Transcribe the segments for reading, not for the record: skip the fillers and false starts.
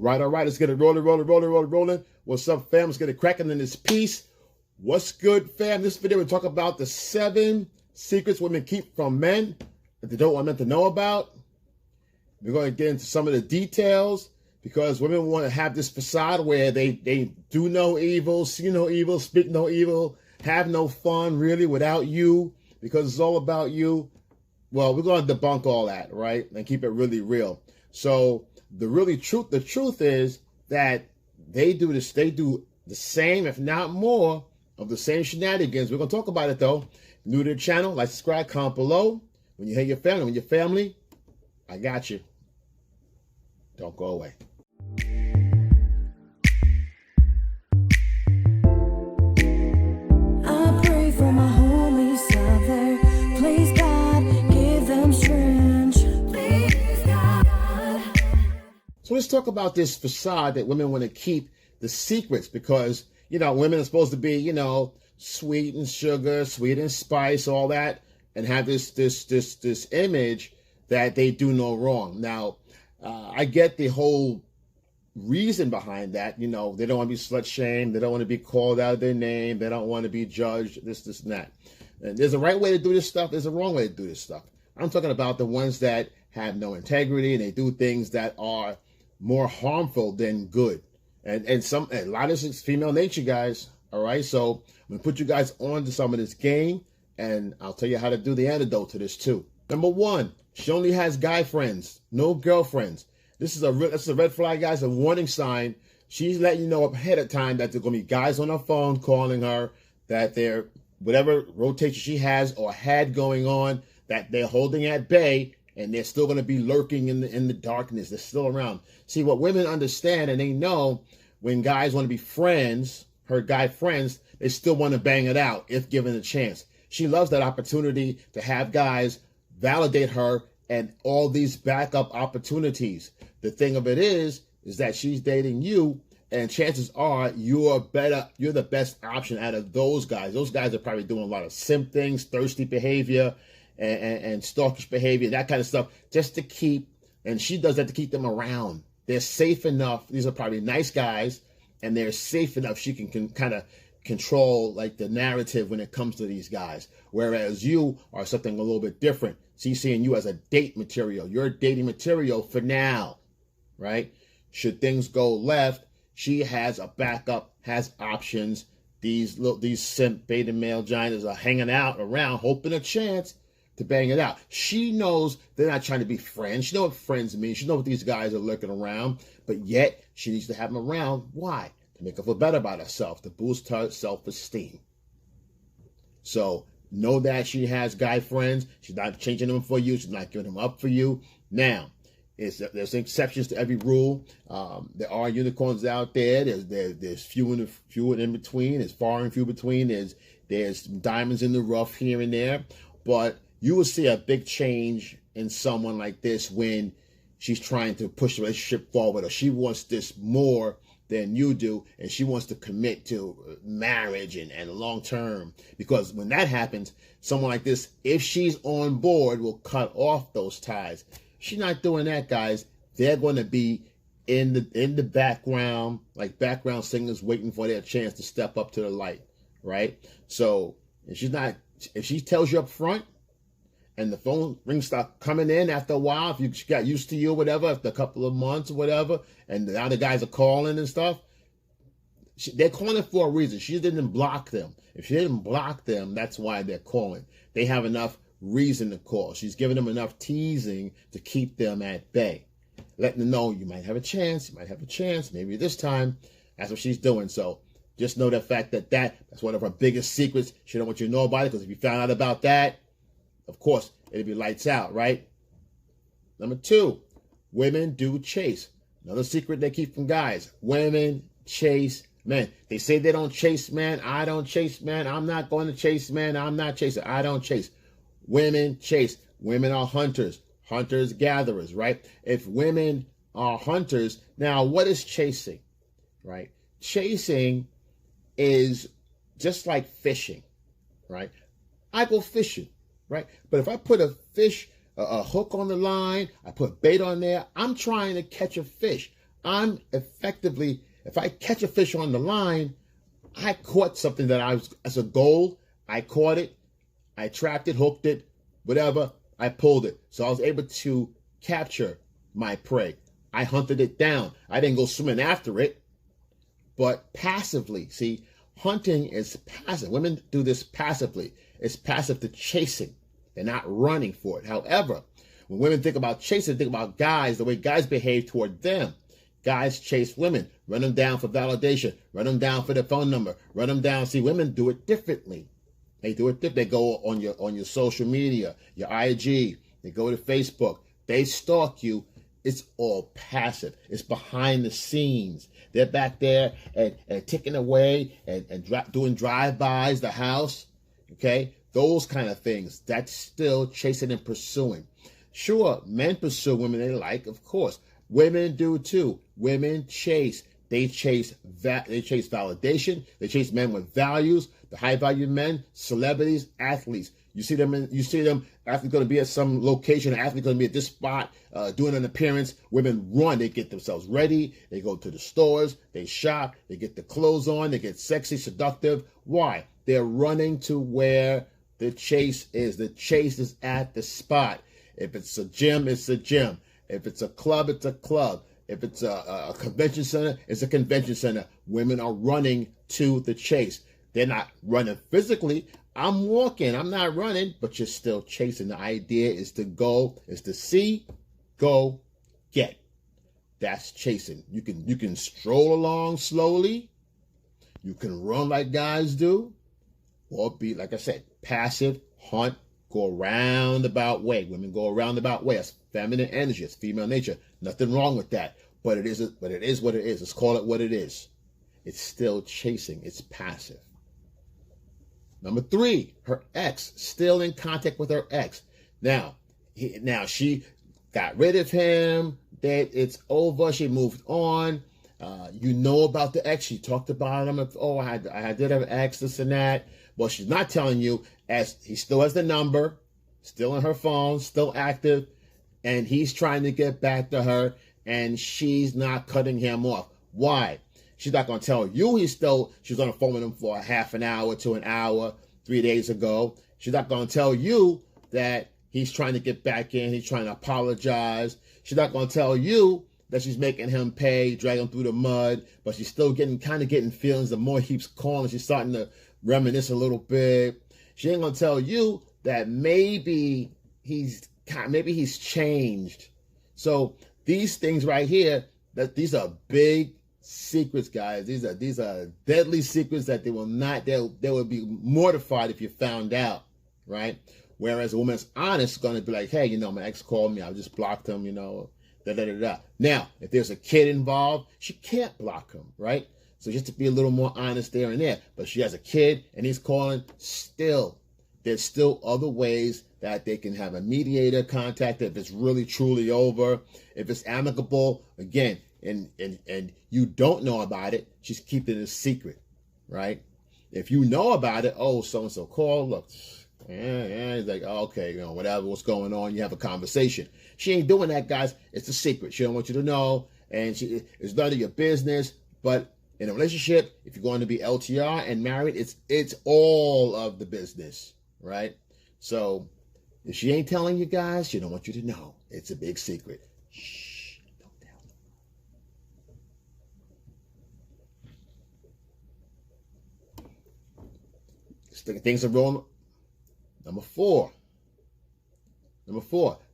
All right, let's get it rolling. What's up, fam? Let's get it cracking in this piece. What's good, fam? This video, we'll talk about the 7 secrets women keep from men that they don't want men to know about. We're going to get into some of the details because women want to have this facade where they do no evil, see no evil, speak no evil, have no fun really without you because it's all about you. Well, we're going to debunk all that, right? And keep it really real. So the truth is that they do the same, if not more, of the same shenanigans. We're going to talk about it, though. New to the channel, like, subscribe, comment below. When you hear your family, I got you. Don't go away. I pray for my homies out there. Please, God, give them strength. Please, God. So let's talk about this facade that women want to keep, the secrets, because, women are supposed to be, sweet and sugar, sweet and spice, all that, and have this image that they do no wrong. Now, I get the whole reason behind that. They don't want to be slut shamed. They don't want to be called out of their name. They don't want to be judged, this, and that. And there's a right way to do this stuff. There's a wrong way to do this stuff. I'm talking about the ones that have no integrity and they do things that are more harmful than good. And a lot of this is female nature, guys. All right. So I'm going to put you guys on to some of this game, and I'll tell you how to do the antidote to this too. Number 1, she only has guy friends, no girlfriends. This is a red flag, guys, a warning sign. She's letting you know ahead of time that there's going to be guys on her phone calling her, that they're, whatever rotation she has or had going on, that they're holding at bay, and they're still going to be lurking in the darkness. They're still around. See, what women understand, and they know when guys want to be friends, her guy friends, they still want to bang it out if given a chance. She loves that opportunity to have guys validate her and all these backup opportunities. The thing of it is that she's dating you, and chances are you're the best option out of those guys. Those guys are probably doing a lot of simp things, thirsty behavior, and stalkish behavior, that kind of stuff, just to keep, and she does that to keep them around. They're safe enough. These are probably nice guys, and they're safe enough. She can kind of control like the narrative when it comes to these guys. Whereas you are something a little bit different. She's seeing you as a date material. You're dating material for now, right? Should things go left, she has a backup, has options. These simp beta male giants are hanging out around, hoping a chance to bang it out. She knows they're not trying to be friends. She knows what friends mean. She knows what these guys are lurking around, but yet she needs to have them around. Why? To make her feel better about herself, to boost her self-esteem. So know that she has guy friends. She's not changing them for you. She's not giving them up for you. Now, there's exceptions to every rule. There are unicorns out there. There's few in between. There's far and few between. There's diamonds in the rough here and there. But you will see a big change in someone like this when she's trying to push the relationship forward, or she wants this more than you do, and she wants to commit to marriage and long term. Because when that happens, someone like this, if she's on board, will cut off those ties. She's not doing that, guys. They're going to be in the background, like background singers waiting for their chance to step up to the light, right? So if she tells you up front, and the phone rings start coming in after a while, if she got used to you or whatever, after a couple of months or whatever, and the other guys are calling and stuff, they're calling for a reason. She didn't block them. If she didn't block them, that's why they're calling. They have enough reason to call. She's giving them enough teasing to keep them at bay. Letting them know you might have a chance, maybe this time. That's what she's doing. So just know the fact that's one of her biggest secrets. She don't want you to know about it, because if you found out about that, of course, it'll be lights out, right? Number 2, women do chase. Another secret they keep from guys. Women chase men. They say they don't chase men. I don't chase men. I'm not going to chase men. I'm not chasing. I don't chase. Women chase. Women are hunters. Hunters, gatherers, right? If women are hunters, now what is chasing, right? Chasing is just like fishing, right? I go fishing. Right? But if I put a hook on the line, I put bait on there, I'm trying to catch a fish. I'm effectively, if I catch a fish on the line, I caught something that I was, as a goal, I caught it, I trapped it, hooked it, whatever, I pulled it. So I was able to capture my prey. I hunted it down. I didn't go swimming after it, but passively. See, hunting is passive. Women do this passively. It's passive to chasing. They're not running for it. However, when women think about chasing, think about guys, the way guys behave toward them. Guys chase women, run them down for validation, run them down for their phone number, run them down. See, women do it differently. They do it different. They go on your social media, your IG. They go to Facebook. They stalk you. It's all passive. It's behind the scenes. They're back there and ticking away and doing drive-bys, the house. Okay? Those kind of things. That's still chasing and pursuing. Sure, men pursue women they like, of course. Women do too. Women chase. They chase validation. They chase men with values. The high-value men, celebrities, athletes. You see them. Athletes going to be at some location. Athletes going to be at this spot doing an appearance. Women run. They get themselves ready. They go to the stores. They shop. They get the clothes on. They get sexy, seductive. Why? They're running to where the chase is. The chase is at the spot. If it's a gym, it's a gym. If it's a club, it's a club. If it's a convention center, it's a convention center. Women are running to the chase. They're not running physically. I'm walking. I'm not running, but you're still chasing. The idea is to go, is to see, go, get. That's chasing. You can stroll along slowly. You can run like guys do, or be, like I said, passive, hunt, go a roundabout way. Women go a roundabout way. That's feminine energy. It's female nature. Nothing wrong with that. But it is what it is. Let's call it what it is. It's still chasing. It's passive. Number 3, her ex, still in contact with her ex. Now she got rid of him. That it's over. She moved on. You know about the ex. She talked about him. I did have an ex, this and that. Well, she's not telling you, as he still has the number, still in her phone, still active, and he's trying to get back to her, and she's not cutting him off. Why? She's not going to tell you she was on the phone with him for a half an hour to an hour 3 days ago. She's not going to tell you that he's trying to get back in. He's trying to apologize. She's not going to tell you that she's making him pay, dragging him through the mud, but she's still getting feelings. The more he keeps calling, she's starting to reminisce a little bit. She ain't going to tell you that maybe he's changed. So these things right here, these are big secrets, guys. These are deadly secrets that they will be mortified if you found out, right? Whereas a woman's honest, going to be like, hey, my ex called me, I just blocked him, Now, if there's a kid involved, she can't block him, right? So just to be a little more honest there and there. But she has a kid and he's calling, there's still other ways that they can have a mediator contact if it's really truly over. If it's amicable, again, and you don't know about it, she's keeping it a secret, right? If you know about it, so-and-so called, look, it's like, okay, whatever, what's going on, you have a conversation. She ain't doing that, guys. It's a secret. She don't want you to know, and it's none of your business. But in a relationship, if you're going to be LTR and married, it's all of the business, right? So if she ain't telling you guys, she don't want you to know. It's a big secret. Shh, don't tell them. Things are rolling. Number four,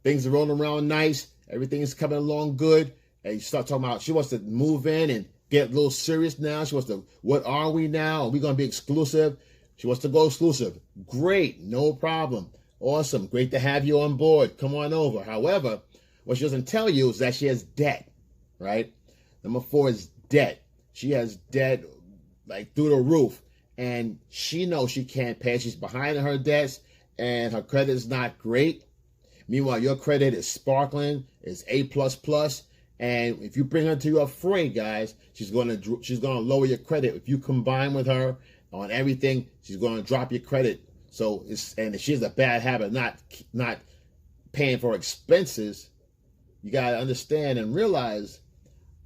things are rolling around nice. Everything is coming along good. And you start talking about she wants to move in and get a little serious now. She wants to, what are we now? Are we going to be exclusive? She wants to go exclusive. Great. No problem. Awesome. Great to have you on board. Come on over. However, what she doesn't tell you is that she has debt, right? Number 4 is debt. She has debt like through the roof. And she knows she can't pay. She's behind in her debts and her credit is not great. Meanwhile, your credit is sparkling, is A++. And if you bring her to your fray, guys, she's gonna lower your credit. If you combine with her on everything, she's gonna drop your credit. So and if she has a bad habit, not paying for expenses, you gotta understand and realize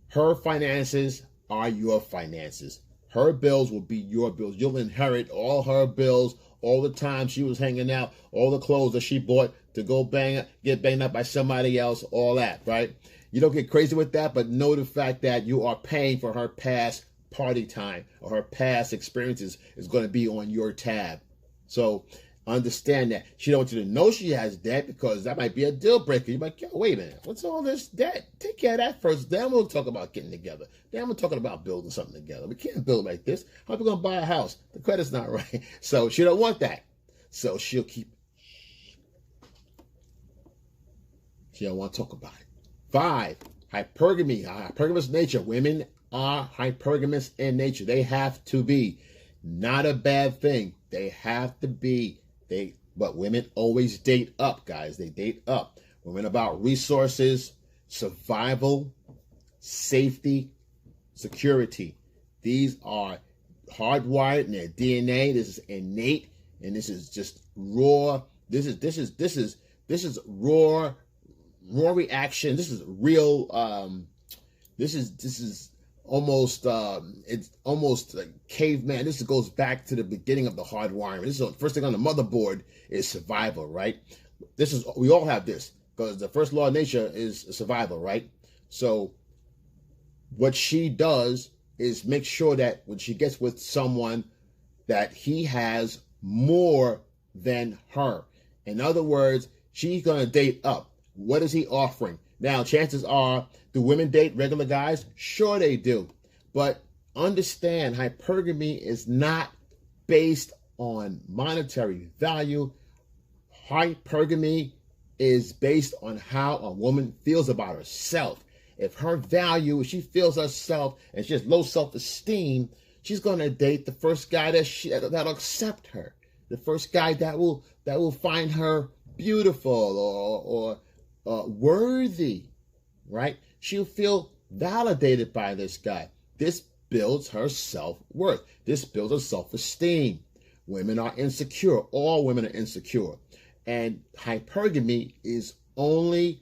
Her finances are your finances. Her bills will be your bills. You'll inherit all her bills, all the time she was hanging out, all the clothes that she bought to go get banged up by somebody else, all that, right? You don't get crazy with that, but know the fact that you are paying for her past party time or her past experiences is going to be on your tab. So understand that. She don't want you to know she has debt because that might be a deal breaker. You're like, yo, wait a minute, what's all this debt? Take care of that first. Then we'll talk about getting together. Then we're talking about building something together. We can't build like this. How are we going to buy a house? The credit's not right. So she don't want that. So she'll keep. She don't want to talk about it. 5, hypergamy, hypergamous nature. Women are hypergamous in nature. They have to be. Not a bad thing. They have to be. But women always date up, guys. They date up. Women about resources, survival, safety, security. These are hardwired in their DNA. This is innate, and this is just raw. This is raw reaction. This is real. This is almost it's almost like caveman. This goes back to the beginning of the hardwiring. This is the first thing on the motherboard is survival, right? We all have this because the first law of nature is survival, right? So what she does is make sure that when she gets with someone that he has more than her. In other words, she's going to date up. What is he offering? Now, chances are, do women date regular guys? Sure they do. But understand, hypergamy is not based on monetary value. Hypergamy is based on how a woman feels about herself. If her value, if she feels herself and she has low self-esteem, she's going to date the first guy that'll accept her. The first guy that will find her beautiful or worthy, right? She'll feel validated by this guy. This builds her self-worth. This builds her self-esteem. Women are insecure. All women are insecure. And hypergamy is only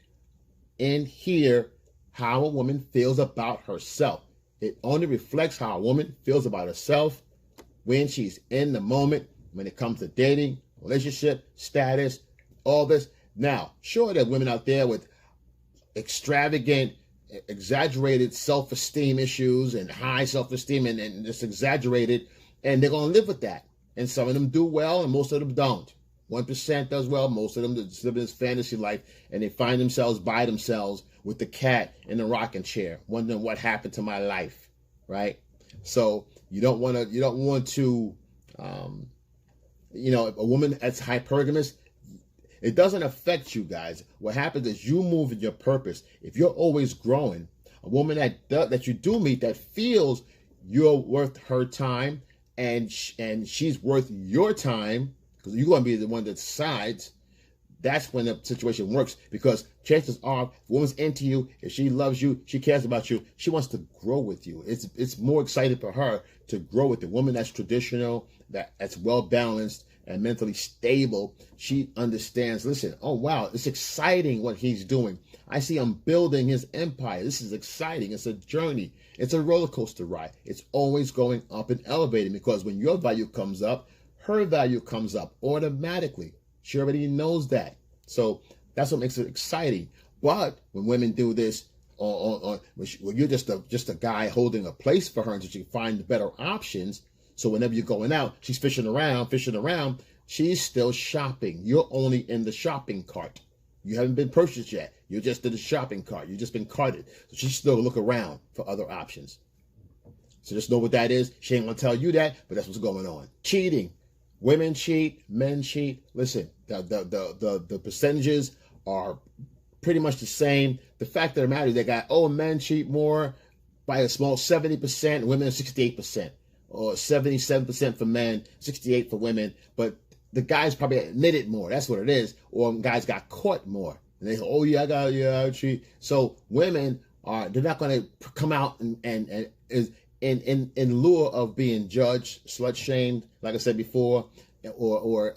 in here how a woman feels about herself. It only reflects how a woman feels about herself when she's in the moment, when it comes to dating, relationship, status, all this. Now, sure, there are women out there with extravagant, exaggerated self-esteem issues and high self-esteem and it's exaggerated, and they're going to live with that. And some of them do well and most of them don't. 1% does well, most of them just live this fantasy life, and they find themselves by themselves with the cat in the rocking chair, wondering what happened to my life, right? So you don't want to, a woman that's hypergamous, it doesn't affect you guys. What happens is you move in your purpose. If you're always growing, a woman that you do meet that feels you're worth her time and she's worth your time, because you're going to be the one that decides, that's when the situation works. Because chances are, if a woman's into you, if she loves you, she cares about you, she wants to grow with you. It's more exciting for her to grow with the woman that's traditional, that's well balanced and mentally stable. She understands, listen, oh wow, it's exciting what he's doing. I see him building his empire. This is exciting. It's a journey. It's a roller coaster ride. It's always going up and elevating, because when your value comes up, her value comes up automatically. She already knows that. So that's what makes it exciting. But when women do this, when you're just a guy holding a place for her until she finds better options. So whenever you're going out, she's fishing around, she's still shopping. You're only in the shopping cart. You haven't been purchased yet. You're just in the shopping cart. You've just been carted. So she still look around for other options. So just know what that is. She ain't gonna tell you that, but that's what's going on. Cheating. Women cheat, men cheat. Listen, the percentages are pretty much the same. The fact of the matter is men cheat more by a small 70%, women are 68%. Or 77% for men, 68% for women, but the guys probably admit it more. That's what it is. Or guys got caught more, and they say, "Oh yeah, I cheat." So women they're not going to come out and in lieu of being judged, slut shamed, like I said before, or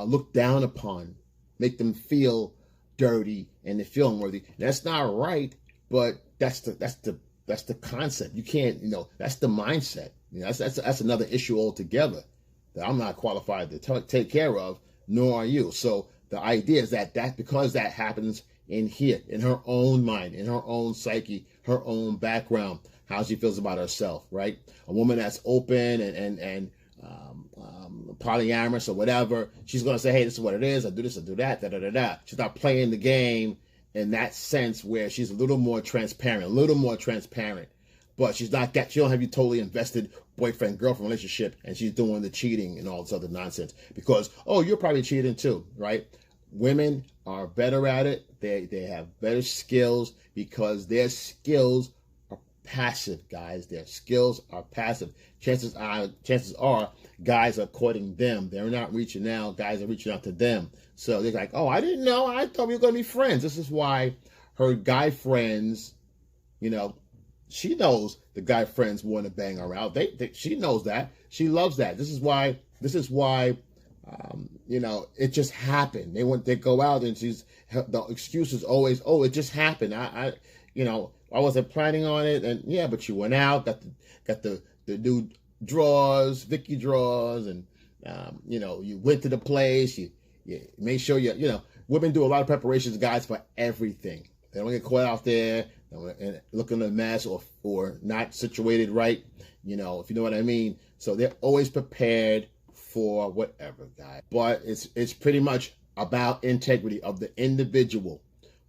looked down upon, make them feel dirty and they feel unworthy. That's not right, but that's the That's the concept. You can't, that's the mindset. That's another issue altogether that I'm not qualified to take care of, nor are you. So the idea is that because that happens in here, in her own mind, in her own psyche, her own background, how she feels about herself, right? A woman that's open and polyamorous or whatever, she's going to say, hey, this is what it is. I do this, I do that, da-da-da-da. She's not playing the game in that sense where she's a little more transparent, but she's not that, she don't have you totally invested boyfriend-girlfriend relationship and she's doing the cheating and all this other nonsense because, oh, you're probably cheating too, right? Women are better at it. They have better skills because their skills are passive, guys. Their skills are passive. Chances are guys are courting them. They're not reaching out. Guys are reaching out to them. So they're like, oh, I didn't know. I thought we were going to be friends. This is why her guy friends, she knows the guy friends want to bang her out. She knows that. She loves that. This is why it just happened. They go out and the excuse is always, oh, it just happened. I wasn't planning on it. And yeah, but you went out, got the new drawers, Vicky drawers, and, you went to the place, you made sure women do a lot of preparations, guys, for everything. They don't get caught out there and looking a mess or not situated right, if you know what I mean. So they're always prepared for whatever, guys. But it's pretty much about integrity of the individual.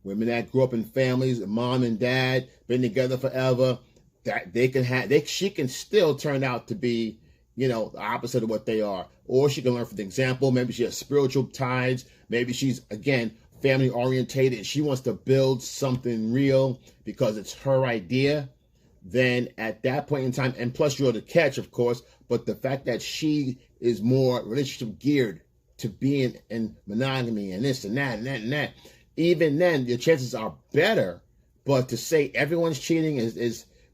Women that grew up in families, mom and dad, been together forever, that she can still turn out to be, the opposite of what they are. Or she can learn from the example. Maybe she has spiritual ties. Maybe she's, again, family orientated. She wants to build something real because it's her idea. Then at that point in time, and plus you're the catch, of course, but the fact that she is more relationship geared to being in monogamy and this and that and that and that, even then your chances are better. But to say everyone's cheating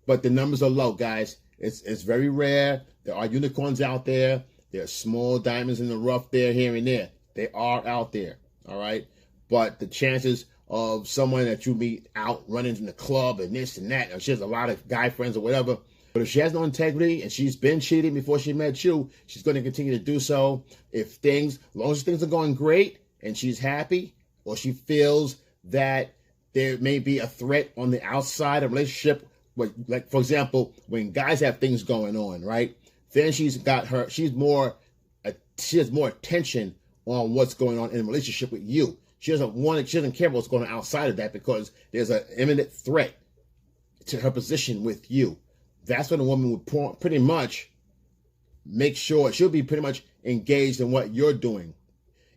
but the numbers are low, guys. It's very rare. There are unicorns out there. There are small diamonds in the rough there, here and there. They are out there, all right? But the chances of someone that you meet out running in the club and this and that, or she has a lot of guy friends or whatever, but if she has no integrity and she's been cheating before she met you, she's going to continue to do so. As long as things are going great and she's happy, or she feels that there may be a threat on the outside of a relationship, like, for example, when guys have things going on, right? Then she has more attention on what's going on in a relationship with you. She doesn't care what's going on outside of that because there's an imminent threat to her position with you. That's when a woman would pretty much make sure she'll be pretty much engaged in what you're doing.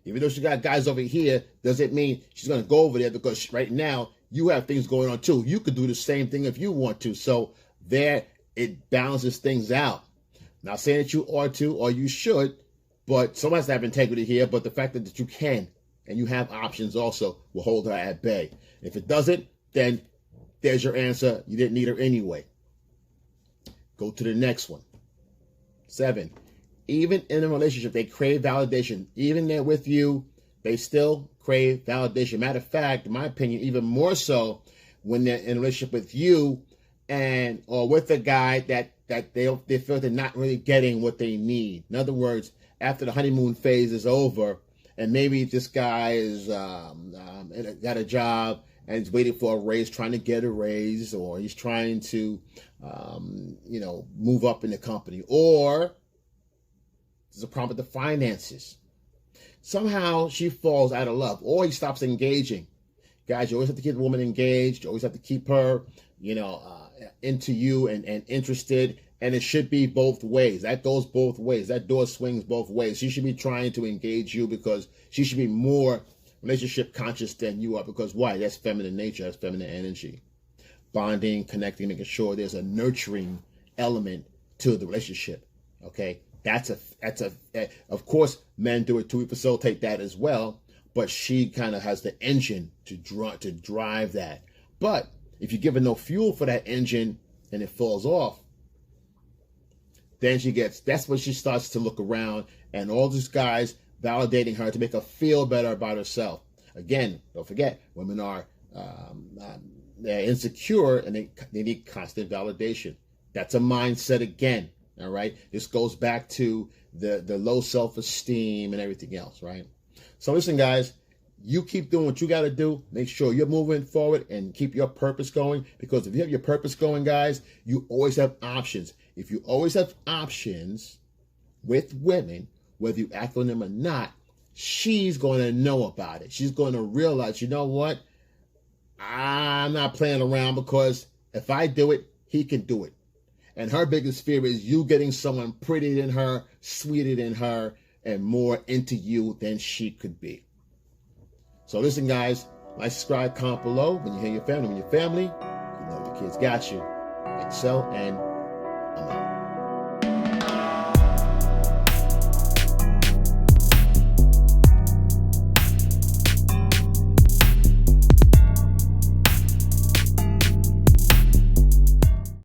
Even though she got guys over here, doesn't mean she's going to go over there because right now you have things going on too. You could do the same thing if you want to. So there, it balances things out. Not saying that you ought to or you should, but someone has to have integrity here. But the fact that you can and you have options also will hold her at bay. If it doesn't, then there's your answer. You didn't need her anyway. Go to the next one. 7. Even in a relationship, they crave validation. Even they're with you, they still crave validation. Matter of fact, in my opinion, even more so when they're in a relationship with you or with a guy that they feel they're not really getting what they need. In other words, after the honeymoon phase is over, and maybe this guy is got a job and he's waiting for a raise, trying to get a raise, or he's trying to, move up in the company, or there's a problem with the finances. Somehow she falls out of love, or he stops engaging. Guys, you always have to keep the woman engaged. You always have to keep her, into you and interested. And it should be both ways. That goes both ways. That door swings both ways. She should be trying to engage you because she should be more relationship conscious than you are. Because why? That's feminine nature. That's feminine energy. Bonding, connecting, making sure there's a nurturing element to the relationship. Okay? That's of course, men do it too. We facilitate that as well. But she kind of has the engine to drive that. But if you give her no fuel for that engine and it falls off, then that's when she starts to look around and all these guys validating her to make her feel better about herself. Again, don't forget, women are they're insecure and they need constant validation. That's a mindset again. All right. This goes back to the low self-esteem and everything else, right? So listen, guys, you keep doing what you got to do. Make sure you're moving forward and keep your purpose going, because if you have your purpose going, guys, you always have options. If you always have options with women, whether you act on them or not, she's going to know about it. She's going to realize, you know what? I'm not playing around, because if I do it, he can do it. And her biggest fear is you getting someone prettier than her, sweeter than her, and more into you than she could be. So listen, guys, like, subscribe, comment below. When you hear your family, you know your kids got you. Excel, and I'm out.